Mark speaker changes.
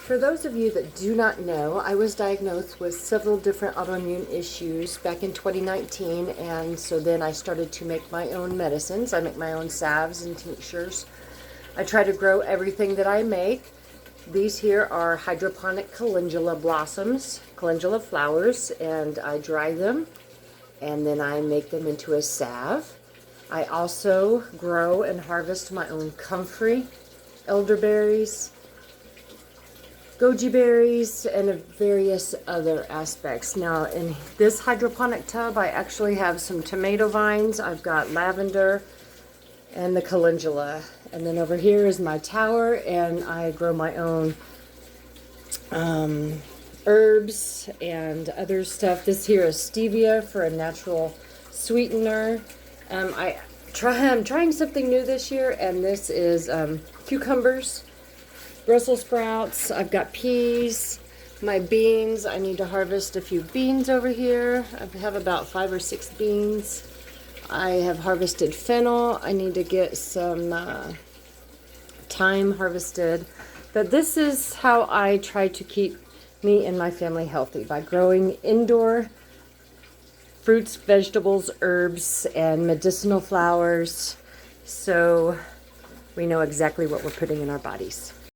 Speaker 1: For those of you that do not know, I was diagnosed with several different autoimmune issues back in 2019, and so then I started to make my own medicines. I make my own salves and tinctures. I try to grow everything that I make. These here are hydroponic calendula blossoms, calendula flowers, and I dry them and then I make them into a salve. I also grow and harvest my own comfrey, elderberries, goji berries, and various other aspects. Now in this hydroponic tub I actually have some tomato vines, I've got lavender and the calendula, and then over here is my tower, and I grow my own herbs and other stuff. This here is stevia for a natural sweetener. I'm trying something new this year, and this is cucumbers, Brussels sprouts. I've got peas, my beans. I need to harvest a few beans over here. I have about 5 or 6 beans. I have harvested fennel. I need to get some thyme harvested. But this is how I try to keep me and my family healthy, by growing indoor fruits, vegetables, herbs, and medicinal flowers, so we know exactly what we're putting in our bodies.